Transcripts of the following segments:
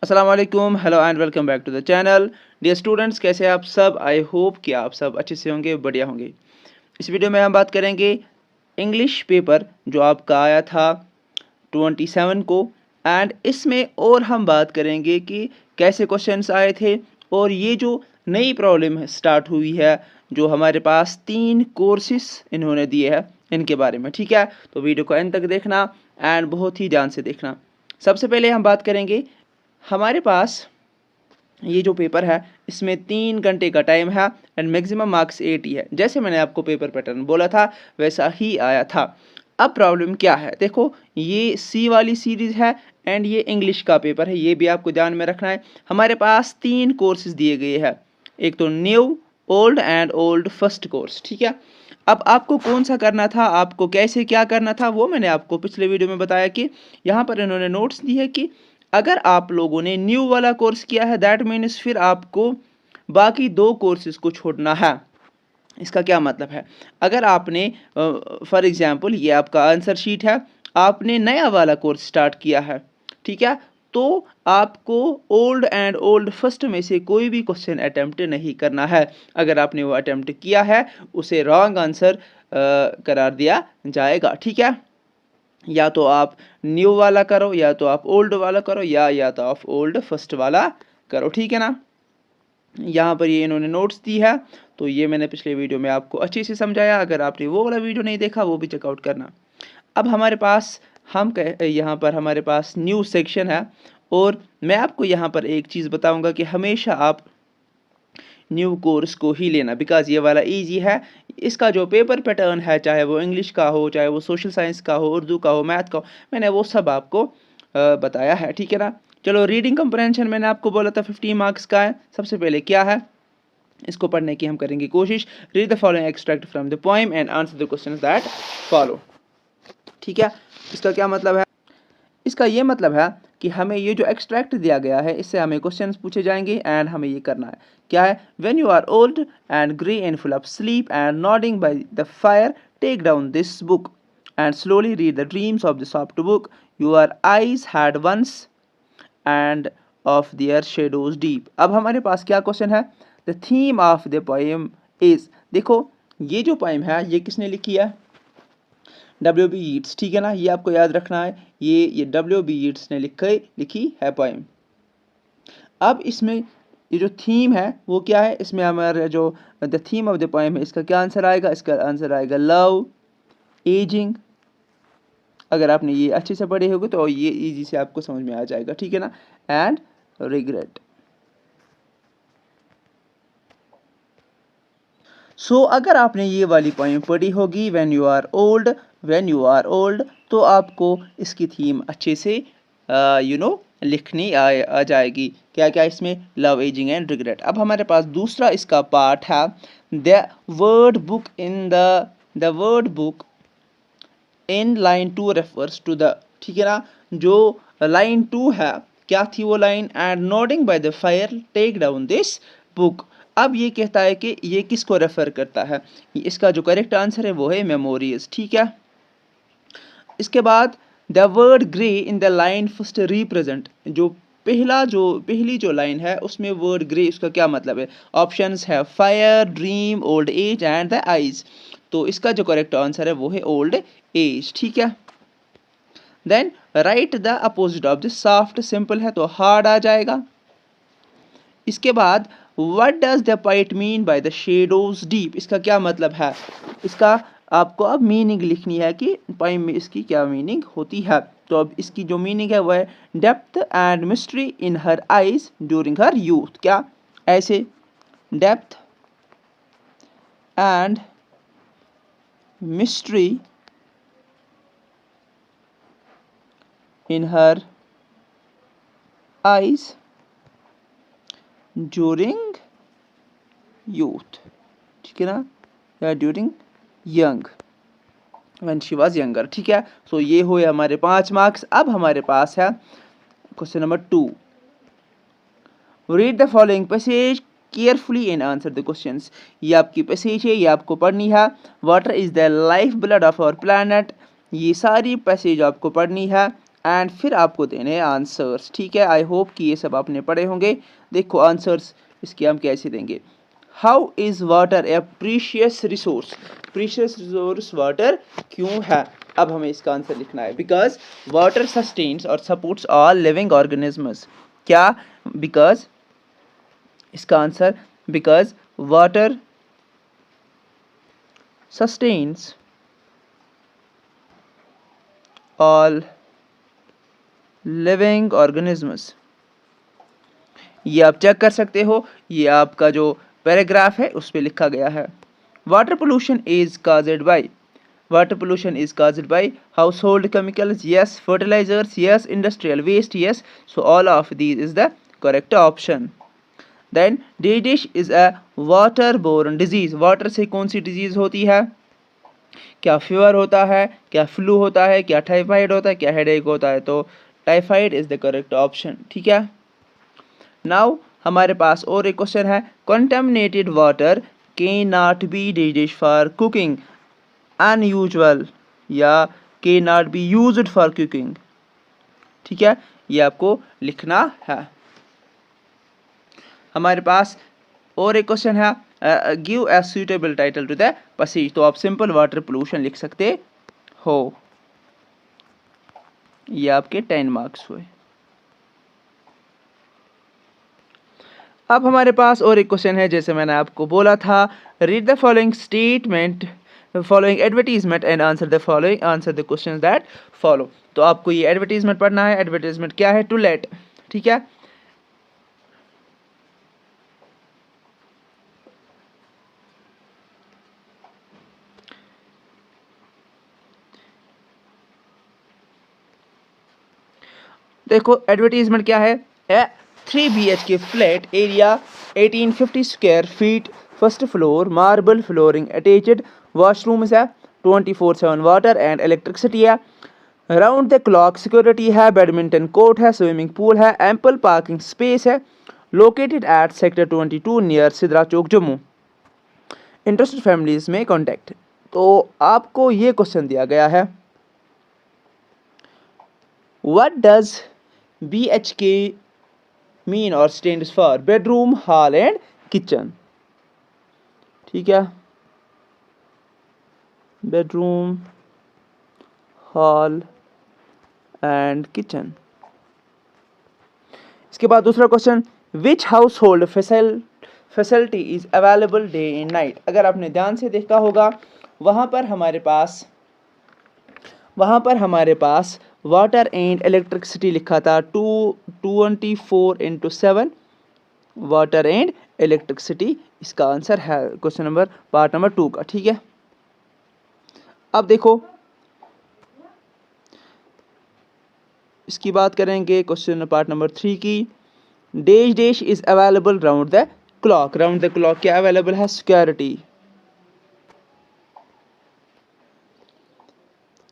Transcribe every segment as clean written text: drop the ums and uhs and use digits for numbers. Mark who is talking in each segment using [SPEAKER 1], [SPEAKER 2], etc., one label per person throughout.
[SPEAKER 1] अस्सलाम वालेकुम, hello and welcome back to the channel. Dear students, कैसे हैं आप सब? आई होप कि आप सब अच्छे से होंगे, बढ़िया होंगे। इस वीडियो में हम बात करेंगे इंग्लिश पेपर जो आपका आया था 27 को, एंड इसमें और हम बात करेंगे कि कैसे क्वेश्चंस आए थे और ये जो नई प्रॉब्लम स्टार्ट हुई है, जो हमारे पास 3 कोर्सेस इन्होंने दिए हैं, इनके बारे में। ठीक है, तो वीडियो को एंड तक देखना एंड बहुत ही ध्यान से देखना। सबसे पहले हम बात करेंगे, हमारे पास ये जो पेपर है इसमें 3 घंटे का टाइम है एंड मैक्सिमम मार्क्स 80 है। जैसे मैंने आपको पेपर पैटर्न बोला था वैसा ही आया था। अब प्रॉब्लम क्या है, देखो ये सी वाली सीरीज़ है एंड ये इंग्लिश का पेपर है, ये भी आपको ध्यान में रखना है। हमारे पास 3 कोर्सेज दिए गए हैं, एक तो new, old and old first course. ठीक है, अब आपको कौन सा करना था, आपको कैसे क्या करना था, वो मैंने आपको पिछले वीडियो में बताया कि यहाँ पर इन्होंने नोट्स दी है कि अगर आप लोगों ने न्यू वाला कोर्स किया है दैट मीन्स फिर आपको बाकी 2 कोर्सेज को छोड़ना है। इसका क्या मतलब है, अगर आपने फॉर एग्जांपल ये आपका आंसर शीट है, आपने नया वाला कोर्स स्टार्ट किया है, ठीक है, तो आपको ओल्ड एंड ओल्ड फर्स्ट में से कोई भी क्वेश्चन अटेम्प्ट नहीं करना है। अगर आपने वो अटेम्प्ट किया है उसे रॉन्ग आंसर करार दिया जाएगा। ठीक है, या तो आप न्यू वाला करो, या तो आप ओल्ड वाला करो, या तो आप ओल्ड फर्स्ट वाला करो। ठीक है ना, यहाँ पर ये इन्होंने नोट्स दी है, तो ये मैंने पिछले वीडियो में आपको अच्छे से समझाया। अगर आपने वो वाला वीडियो नहीं देखा वो भी चेकआउट करना। अब हमारे पास यहाँ पर हमारे पास न्यू सेक्शन है, और मैं आपको यहाँ पर एक चीज़ बताऊँगा कि हमेशा आप न्यू कोर्स को ही लेना, बिकॉज ये वाला इजी है। इसका जो पेपर पैटर्न है, चाहे वो इंग्लिश का हो, चाहे वो सोशल साइंस का हो, उर्दू का हो, मैथ का हो, मैंने वो सब आपको बताया है। ठीक है ना, चलो रीडिंग कंप्रहेंशन मैंने आपको बोला था 15 मार्क्स का है। सबसे पहले क्या है, इसको पढ़ने की हम करेंगे कोशिश। Read the following extract from the poem and answer the questions that follow. ठीक है, इसका क्या मतलब है, इसका ये मतलब है कि हमें ये जो एक्सट्रैक्ट दिया गया है इससे हमें क्वेश्चंस पूछे जाएंगे एंड हमें ये करना है। क्या है, when you are old and grey and full of sleep and nodding by the fire, take down this book and slowly read the dreams of the soft book your eyes had once and of their shadows deep. अब हमारे पास क्या question है, the theme of the poem is, देखो ये जो poem है ये किसने लिखी है, W.B. Yeats। ठीक है ना, ये आपको याद रखना है, ये W.B. Yeats ने लिखी है पोएम। अब इसमें ये जो थीम है वो क्या है, इसमें हमारा जो the theme of the poem है, इसका क्या आंसर आएगा, इसका आंसर आएगा लव, एजिंग। अगर आपने ये अच्छे से पढ़े होगे तो ये इजी से आपको समझ में आ जाएगा। ठीक है ना, एंड रिग्रेट। सो अगर आपने ये वाली पोएम पढ़ी होगी व्हेन यू आर ओल्ड, तो आपको इसकी थीम अच्छे से लिखनी आ जाएगी। क्या क्या इसमें, लव, एजिंग एंड रिग्रेट। अब हमारे पास दूसरा इसका पार्ट है, the word book in line 2 refers to the. ठीक है ना, जो लाइन 2 है, क्या थी वो लाइन, and nodding by the fire take down this book. अब ये कहता है कि ये किसको रेफर करता है, इसका जो करेक्ट आंसर है वो है मेमोरीज। ठीक है, इसके बाद the word grey in the line first represent, जो पहली जो लाइन है उसमें वर्ड ग्रे, उसका क्या मतलब है, ऑप्शंस है fire, dream, old age and the eyes. तो इसका जो करेक्ट आंसर है वो है ओल्ड एज। ठीक है, then write the opposite of this, soft simple है तो हार्ड आ जाएगा। इसके बाद what does the poet mean by the shadows deep, इसका क्या मतलब है, इसका आपको अब मीनिंग लिखनी है कि पोएम में इसकी क्या मीनिंग होती है। तो अब इसकी जो मीनिंग है वो है depth and mystery in her eyes during her youth. क्या, ऐसे depth and mystery in her eyes during youth. ठीक है ना, या during young, when she was younger. ठीक है, सो ये हुए हमारे 5 मार्क्स। अब हमारे पास है question number 2, read the following passage carefully and answer the questions. ये आपकी पैसेज है, ये आपको पढ़नी है। Water is the life blood of our planet, ये सारी पैसेज आपको पढ़नी है एंड फिर आपको देने हैं आंसर्स। ठीक है, आई होप कि ये सब आपने पढ़े होंगे। देखो आंसर्स इसके हम कैसे देंगे। How is water A precious resource, precious resource water क्यों है। अब हमें इसका आंसर लिखना है। बिकॉज वाटर सस्टेन्स और सपोर्ट्स ऑल लिविंग ऑर्गेनिजम्स। क्या, बिकॉज इसका answer, because water sustains all living organisms. ये आप चेक कर सकते हो, ये आपका जो पैराग्राफ है उस पे लिखा गया है। Water pollution is caused by, water pollution is caused by household chemicals, yes, fertilisers, yes, industrial waste, yes, so all of these is the correct option. Then dish is a water borne disease, water से कौन सी disease होती है। क्या fever होता है, क्या flu होता है, क्या टाइफाइड होता है, क्या हेडेक होता है। तो typhoid is the correct option. ठीक है, नाउ हमारे पास और एक क्वेश्चन है। Contaminated water can not be dish for cooking, unusual या can not be used for cooking. ठीक है, ये आपको लिखना है। हमारे पास और एक क्वेश्चन है, give a suitable title to the passage. तो आप सिंपल वाटर पोल्यूशन लिख सकते हो। ये आपके 10 मार्क्स हुए। अब हमारे पास और एक क्वेश्चन है, जैसे मैंने आपको बोला था, read the following statement, following advertisement and answer the following, answer the questions that follow. तो आपको ये एडवर्टीजमेंट पढ़ना है। एडवर्टीजमेंट क्या है, टू लेट। ठीक है, देखो एडवर्टीजमेंट क्या है। 3 BHK flat area 1850 square feet, first floor, marble flooring attached, washrooms है, 24/7 वाटर एंड इलेक्ट्रिसिटी है, राउंड द क्लॉक सिक्योरिटी है, बैडमिंटन कोर्ट है, स्विमिंग पूल है, एम्पल पार्किंग स्पेस है, located at sector 22 near Sidra Chowk Jammu, interested families में contact. तो आपको ये क्वेश्चन दिया गया है, व्हाट डज BHK मीन और stands for, bedroom, hall and kitchen. ठीक है, बेडरूम, हॉल एंड किचन। इसके बाद दूसरा question, which house hold facility is available day and night. अगर आपने ध्यान से देखा होगा, वहाँ पर हमारे पास वाटर एंड इलेक्ट्रिसिटी लिखा था 24/7 वाटर एंड इलेक्ट्रिसिटी। इसका आंसर है क्वेश्चन नंबर पार्ट नंबर 2 का। ठीक है, अब देखो इसकी बात करेंगे क्वेश्चन पार्ट नंबर 3 की। Dash is available round the clock, round the clock क्या अवेलेबल है, सिक्योरिटी।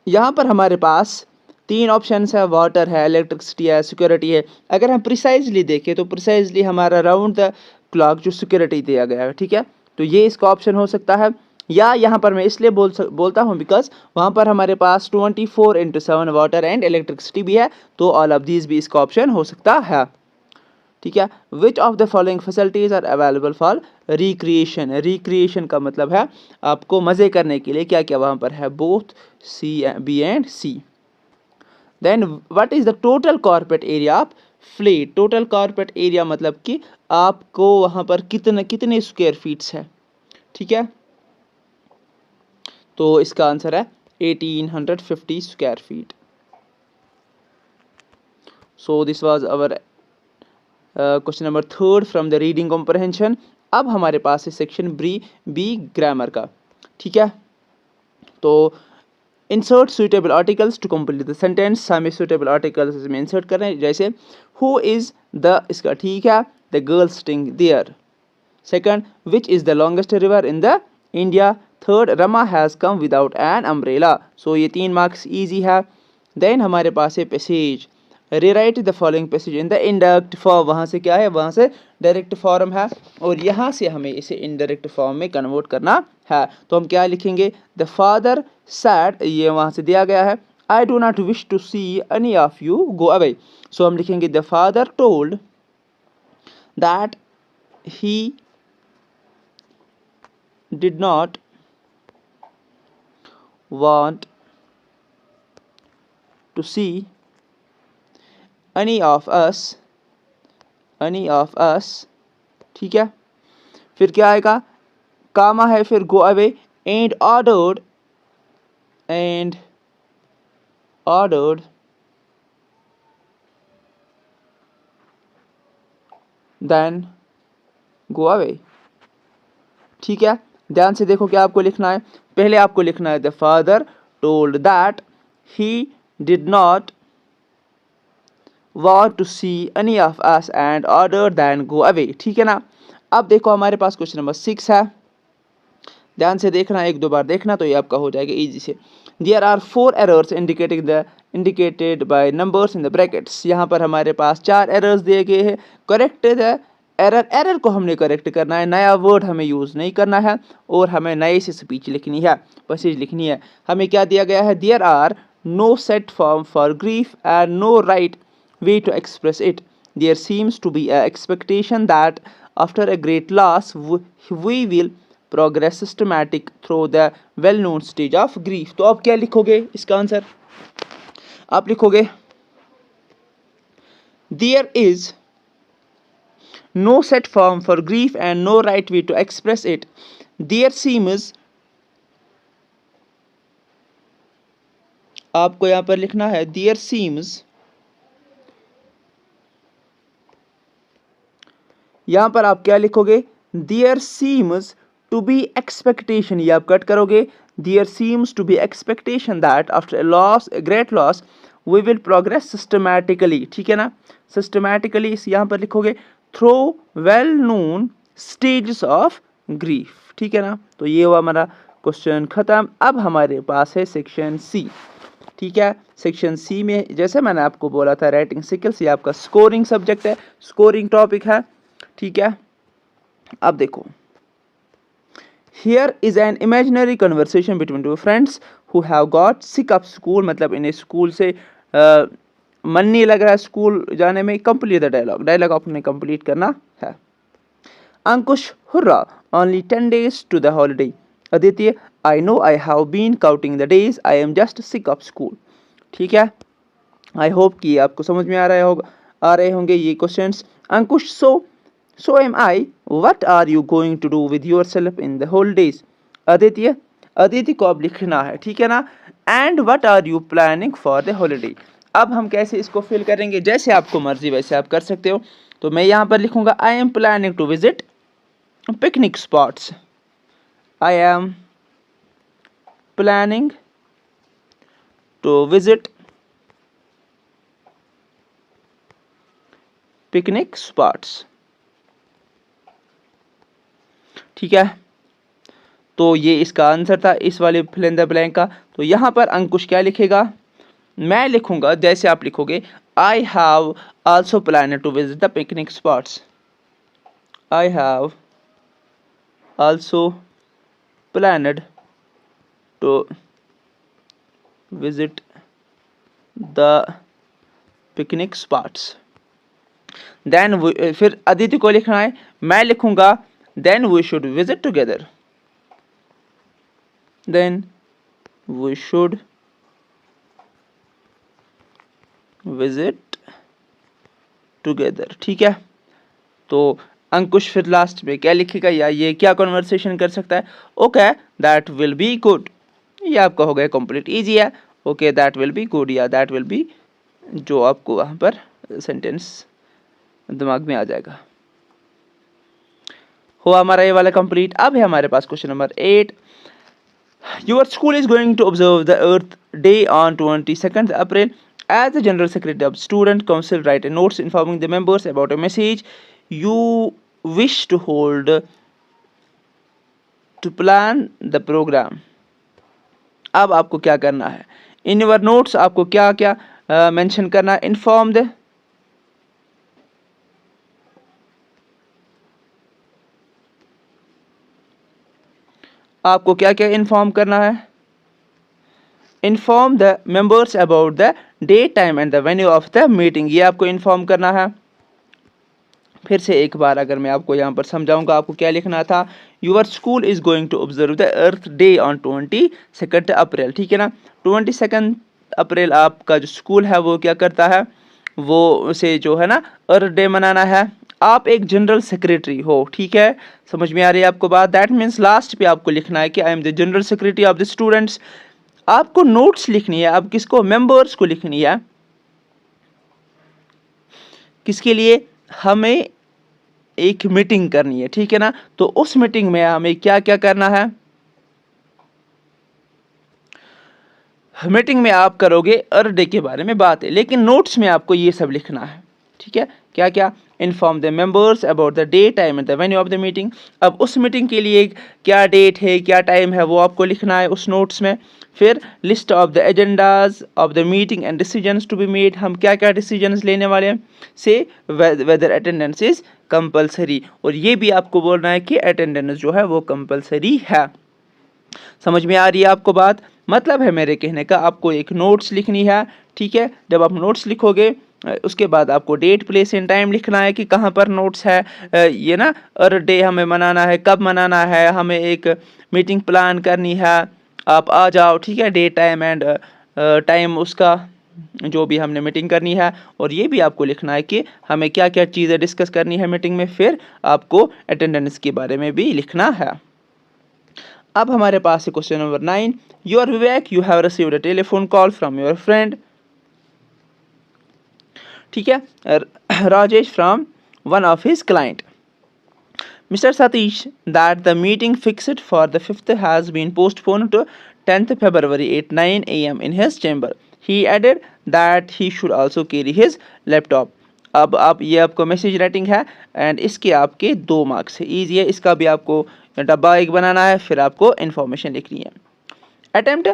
[SPEAKER 1] यहाँ पर हमारे पास 3 ऑप्शंस है, वाटर है, इलेक्ट्रिसिटी है, सिक्योरिटी है। अगर हम प्रिसाइजली देखें तो प्रिसाइजली हमारा राउंड द क्लॉक जो सिक्योरिटी दिया गया है। ठीक है, तो ये इसका ऑप्शन हो सकता है। या यहाँ पर मैं इसलिए बोलता हूँ बिकॉज वहाँ पर हमारे पास 24/7 वाटर एंड इलेक्ट्रिसिटी भी है, तो ऑल ऑफ दीज भी इसका ऑप्शन हो सकता है। ठीक है, which of the following facilities are available for recreation. Recreation का मतलब है आपको मज़े करने के लिए क्या क्या वहाँ पर है, both B and C। Then what is the total corporate area of flat. Total corporate area मतलब कि आपको वहाँ पर कितने स्क्वायर फीट्स है। ठीक है, तो इसका आंसर है 1850 square feet. So this was our question number 3 from the reading comprehension. अब हमारे पास है सेक्शन बी ग्रामर का। ठीक है, तो insert suitable articles to complete the sentence. हमें सुटेबल आर्टिकल्स में इंसर्ट कर रहे हैं, जैसे हु इज द, इसका ठीक है, the girl sitting there. Second, which is the longest river in the India. Third, Rama has come without an umbrella. So ये 3 मार्क्स ईजी है। देन हमारे पास है passage, rewrite the following passage in the indirect form. वहाँ से क्या है, वहाँ से डायरेक्ट फॉर्म है, और यहाँ से हमें इसे इनडायरेक्ट फॉर्म में कन्वर्ट करना है। तो हम क्या लिखेंगे, द फादर सैड, ये वहाँ से दिया गया है, I do not wish to see any of you go away. So हम लिखेंगे the father told that he did not want to see any of us, ठीक है। फिर क्या आएगा, कामा है, फिर go away, and ordered then go away, ठीक है। ध्यान से देखो क्या आपको लिखना है। पहले आपको लिखना है the father told that he did not want to see any of us and order then go away, ठीक है ना। अब देखो हमारे पास क्वेश्चन नंबर 6 है, ध्यान से देखना, एक दो बार देखना तो ये आपका हो जाएगा इजी से। There are 4 errors indicated by numbers in the brackets. यहाँ पर हमारे पास 4 एरर्स दिए गए हैं। करेक्ट द एरर को हमने करेक्ट करना है, नया वर्ड हमें यूज़ नहीं करना है और हमें नए से स्पीच लिखनी है, पैसेज लिखनी है। हमें क्या दिया गया है, there are no set form for grief and no right way to express it. There seems to be an expectation that after a great loss, we will progress systematic through the well-known stage of grief. तो आप क्या लिखोगे इसका answer, आप लिखोगे there is no set form for grief and no right way to express it. There seems, आपको यहाँ पर लिखना है there seems, यहाँ पर आप क्या लिखोगे, there seems to be expectation, ये आप कट करोगे, there seems to be expectation that after a great loss we will progress systematically, ठीक है ना। सिस्टमैटिकली इस यहाँ पर लिखोगे through well known stages of grief, ठीक है ना। तो ये हुआ हमारा क्वेश्चन खत्म। अब हमारे पास है सेक्शन सी, ठीक है। सेक्शन सी में जैसे मैंने आपको बोला था राइटिंग स्किल्स, ये आपका स्कोरिंग सब्जेक्ट है, स्कोरिंग टॉपिक है, ठीक है। अब देखो, here is an imaginary conversation between two friends who have got sick of school, मतलब इन्हें स्कूल से मन नहीं लग रहा है स्कूल जाने में। कंप्लीट द डायलॉग आपने कंप्लीट करना है। Ankush, hurrah, only 10 days to the holiday. Aditya, I know I have been counting the days, I am just sick of school, ठीक है। आई होप कि आपको समझ में आ रहे होंगे ये questions. Ankush, So am I. What are you going to do with yourself in the holidays? Aditya को अब लिखना है, ठीक है ना। And what are you planning for the holiday? अब हम कैसे इसको फिल करेंगे, जैसे आपको मर्जी वैसे आप कर सकते हो। तो मैं यहाँ पर लिखूंगा I am planning to visit picnic spots. I am planning to visit picnic spots, ठीक है। तो ये इसका आंसर था इस वाले फिल इन द ब्लैंक का। तो यहाँ पर अंकुश क्या लिखेगा, मैं लिखूंगा जैसे आप लिखोगे, I have also plan to visit the picnic spots. I have also planned to visit the picnic spots. Then फिर आदित्य को लिखना है, मैं लिखूंगा then we should visit together. Then we should visit together, ठीक है। तो अंकुश फिर लास्ट में क्या लिखेगा, या ये क्या कन्वर्सेशन कर सकता है, okay that will be good, ये आपका हो गया कंप्लीट, इजी है। Okay that will be good या दैट विल बी, जो आपको वहाँ पर सेंटेंस दिमाग में आ जाएगा। हुआ हमारा ये वाला कंप्लीट। अब है हमारे पास question number 8। Your school is going to observe the earth day on 22nd April. As the general secretary of student council, write a notes informing the members about a message you wish to hold to plan the program. अब आपको क्या करना है, in your notes आपको क्या क्या mention करना है। इन्फॉर्म द, आपको क्या क्या इन्फॉर्म करना है, inform the members about the date time and the venue of the meeting, ये आपको इन्फॉर्म करना है। फिर से एक बार अगर मैं आपको यहाँ पर समझाऊंगा आपको क्या लिखना था। Your school is going to observe the earth day on 22 April, ठीक है ना। 22 अप्रैल आपका जो स्कूल है वो क्या करता है, वो उसे जो है ना अर्थ डे मनाना है। आप एक जनरल सेक्रेटरी हो, ठीक है, समझ में आ रही है आपको बात। दैट मीन्स लास्ट पे आपको लिखना है कि I am the general secretary of the students. आपको नोट्स लिखनी है, अब किसको, मेंबर्स को लिखनी है। किसके लिए, हमें एक मीटिंग करनी है, ठीक है ना। तो उस मीटिंग में हमें क्या क्या करना है, मीटिंग में आप करोगे अर्थ डे के बारे में बात है, लेकिन नोट्स में आपको ये सब लिखना है, ठीक है। क्या क्या, inform the members about the day time and the venue of the meeting. अब उस मीटिंग के लिए क्या डेट है क्या टाइम है वो आपको लिखना है उस नोट्स में। फिर list of the agendas of the meeting and decisions to be made, हम क्या क्या डिसीजंस लेने वाले हैं। से वेदर अटेंडेंस इज कंपलसरी, और ये भी आपको बोलना है कि अटेंडेंस जो है वो कंपलसरी है। समझ में आ रही है आपको बात, मतलब है मेरे कहने का, आपको एक नोट्स लिखनी है, ठीक है। जब आप नोट्स लिखोगे उसके बाद आपको डेट प्लेस एंड टाइम लिखना है कि कहाँ पर नोट्स है, ये ना अर्थ डे हमें मनाना है, कब मनाना है, हमें एक मीटिंग प्लान करनी है, आप आ जाओ, ठीक है। डेट टाइम एंड टाइम उसका जो भी हमने मीटिंग करनी है, और ये भी आपको लिखना है कि हमें क्या क्या चीज़ें डिस्कस करनी है मीटिंग में। फिर आपको अटेंडेंस के बारे में भी लिखना है। अब हमारे पास है question number 9। You are Vivek, you have received a telephone call from your friend, ठीक है, Rajesh from one of his client Mr. Satish that the meeting fixed for the 5th has been postponed to 10th February at 9 a.m. in his chamber. He added that he should also carry his laptop. अब आप ये आपको message writing है and इसके आपके 2 marks है, easy है। इसका भी आपको डब्बा एक बनाना है, फिर आपको इन्फॉर्मेशन लिखनी है। Attempt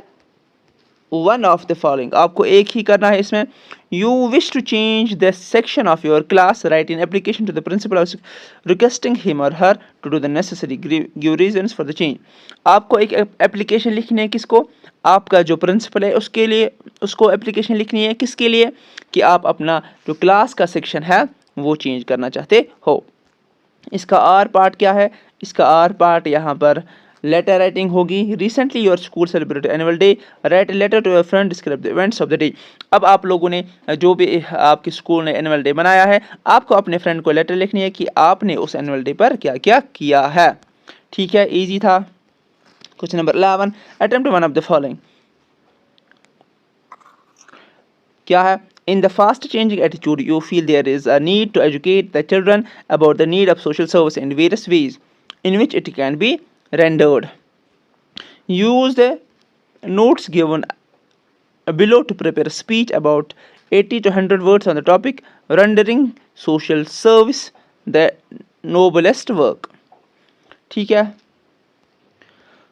[SPEAKER 1] one of the following, आपको एक ही करना है इसमें। You wish to change the section of your class, write an application to the principal of requesting him और her to do the necessary, give reasons for the change. आपको एक application लिखनी है, किसको, आपका जो प्रिंसिपल है उसके लिए, उसको एप्लीकेशन लिखनी है, किसके लिए, कि आप अपना जो क्लास का सेक्शन है वो चेंज करना चाहते हो। इसका आर पार्ट क्या है, इसका आर पार्ट यहाँ पर लेटर राइटिंग होगी। Recently your school celebrate annual day, write a letter to your friend, describe the events of the day. अब आप लोगों ने जो भी आपके स्कूल ने एनुअल डे मनाया है, आपको अपने फ्रेंड को लेटर लिखनी है कि आपने उस एनुअल डे पर क्या क्या किया है, ठीक है, इजी था। Question number 11, attempt one of the following, क्या है, in the fast changing attitude you feel there is a need to educate the children about the need of social service in various ways in which it can be rendered. Use the notes given below to prepare a speech about 80 to 100 words on the topic rendering social service the noblest work, ठीक है।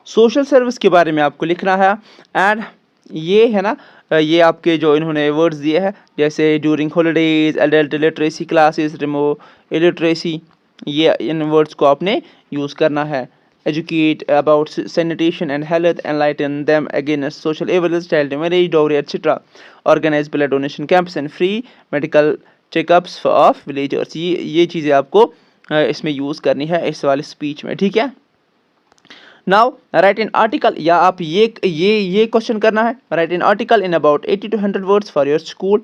[SPEAKER 1] Social service के बारे में आपको लिखना है and ये है ना, ये आपके जो इन्होंने वर्ड्स दिए हैं, जैसे during holidays, adult literacy classes, remove illiteracy, ये इन वर्ड्स को आपने यूज़ करना है। Educate about sanitation and health, enlighten them against social evils, child marriage, dowry etcetera, organise blood donation camps and free medical checkups of villagers. ये चीज़ें आपको इसमें यूज़ करनी है इस वाले स्पीच में, ठीक है। नाउ राइट इन आर्टिकल, या आप ये क्वेश्चन करना है, write in article in about 80 to 100 words for your school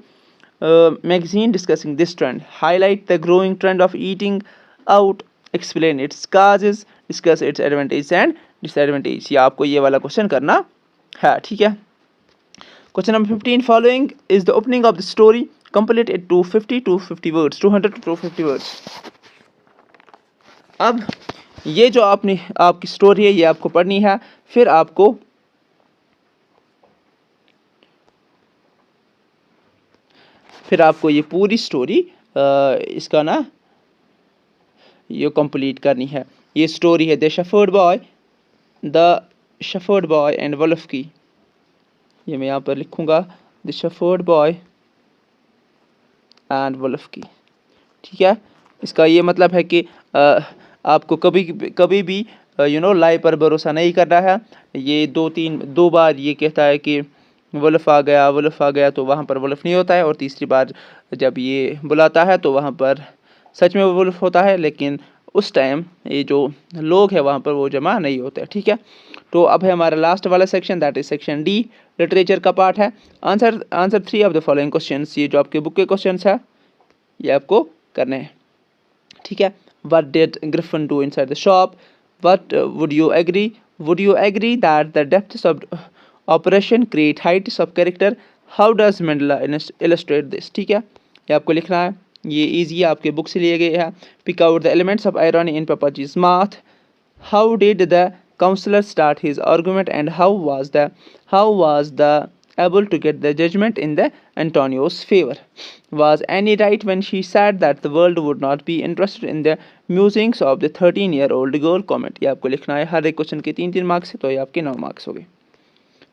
[SPEAKER 1] magazine discussing this trend, highlight the growing trend of eating out, explain its causes, discuss its advantage and disadvantage. ये आपको ये वाला question करना है, ठीक है। Question number 15, following is the opening of the story, complete it to 50 to 50 words, 200 to 250 words. अब ये जो आपकी स्टोरी है ये आपको पढ़नी है, फिर आपको ये पूरी स्टोरी इसका ना ये कंप्लीट करनी है। ये स्टोरी है the shepherd boy and wolf की, ये मैं यहाँ पर लिखूँगा, the shepherd boy and wolf की, ठीक है। इसका ये मतलब है कि आपको कभी भी लाई पर भरोसा नहीं करना है। ये दो बार ये कहता है कि वुल्फ आ गया तो वहाँ पर वुल्फ नहीं होता है, और तीसरी बार जब ये बुलाता है तो वहाँ पर सच में वो वुल्फ होता है, लेकिन उस टाइम ये जो लोग हैं वहाँ पर वो जमा नहीं होते। ठीक है, तो अब है हमारा लास्ट वाला section, that is section D, literature का पार्ट है। Answer 3 of the following questions, ये जो आपके बुक के क्वेश्चंस है ये आपको करने हैं। ठीक है, what did Griffin do inside the shop? What would you agree that the depths of operation create heights of character? How does Mandela illustrate this? ठीक है, ये आपको लिखना है, ये इजी है, आपके बुक से लिए गए हैं। Pick out the elements of irony in Papaji's math. How did the counselor start his argument, and how was the able to get the judgment in the Antonio's favor? Was Annie right when she said that the world would not be interested in the musings of the 13-year-old girl? Comment, ये आपको लिखना है। हर एक question के 3-3 marks है, तो ये आपके 9 मार्क्स हो गए।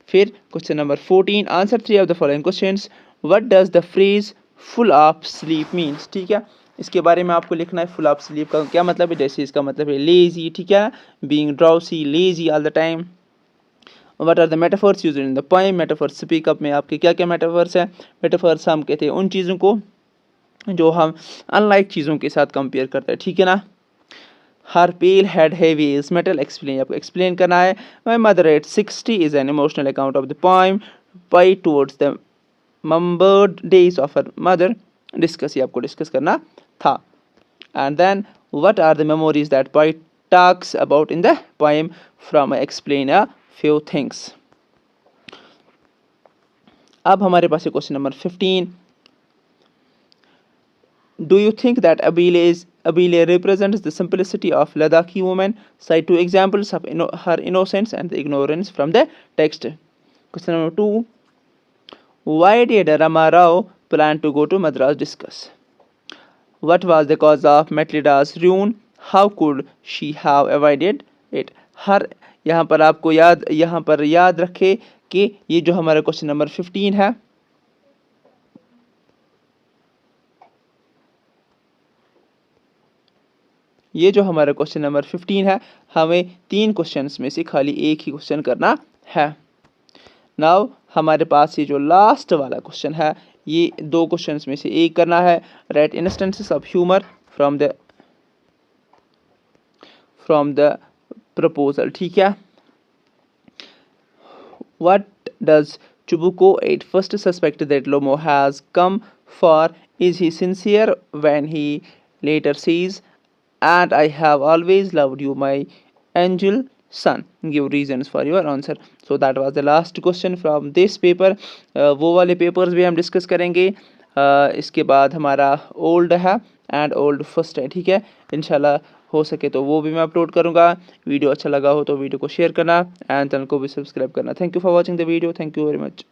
[SPEAKER 1] फिर question number 14, answer 3 of the following questions, what does the phrase full of sleep means? ठीक है, इसके बारे में आपको लिखना है। फुल ऑफ स्लीप का क्या मतलब है? जैसे इसका मतलब है लेजी, ठीक है, being drowsy, lazy all the time. What are the metaphors used in the poem? Metaphors speak up में आपके क्या क्या मेटाफर्स हैं? मेटाफर्स हम कहते हैं उन चीज़ों को जो हम अनलाइक चीज़ों के साथ कंपेयर करते हैं। ठीक है ना। Her pale head heavy is metal, explain, आपको एक्सप्लेन करना है। My mother at 60 is an emotional account of the poem poet towards the numbered days of her mother, discuss, ये आपको डिस्कस करना था। And then what are the memories that poet talks about in the poem from explain a few things. अब हमारे पास है question number 15, do you think that Abile represents the simplicity of Ladakhi woman? Cite 2 examples of her innocence and the ignorance from the text. Question number 2, why did Rama Rao plan to go to Madras? Discuss. What was the cause of Matilda's ruin? How could she have avoided it? हर यहाँ पर याद रखे कि ये जो हमारा question number 15 है, ये जो हमारा क्वेश्चन नंबर 15 है, हमें 3 क्वेश्चंस में से खाली एक ही क्वेश्चन करना है। नाउ हमारे पास ये जो लास्ट वाला क्वेश्चन है, ये 2 क्वेश्चंस में से एक करना है। Right instances of humour from the proposal. ठीक है, what does Chubuko at first suspect that Lomo has come for? Is he sincere when he later says, and I have always loved you, my angel son? Give reasons for your answer. So that was the last question from this paper. वो वाले papers भी हम discuss करेंगे। इसके बाद हमारा old है and old first है। ठीक है, इंशाल्लाह हो सके तो वो भी मैं अपलोड करूँगा। वीडियो अच्छा लगा हो तो वीडियो को शेयर करना एंड चैनल को भी सब्सक्राइब करना। Thank you for watching the video, thank you very much.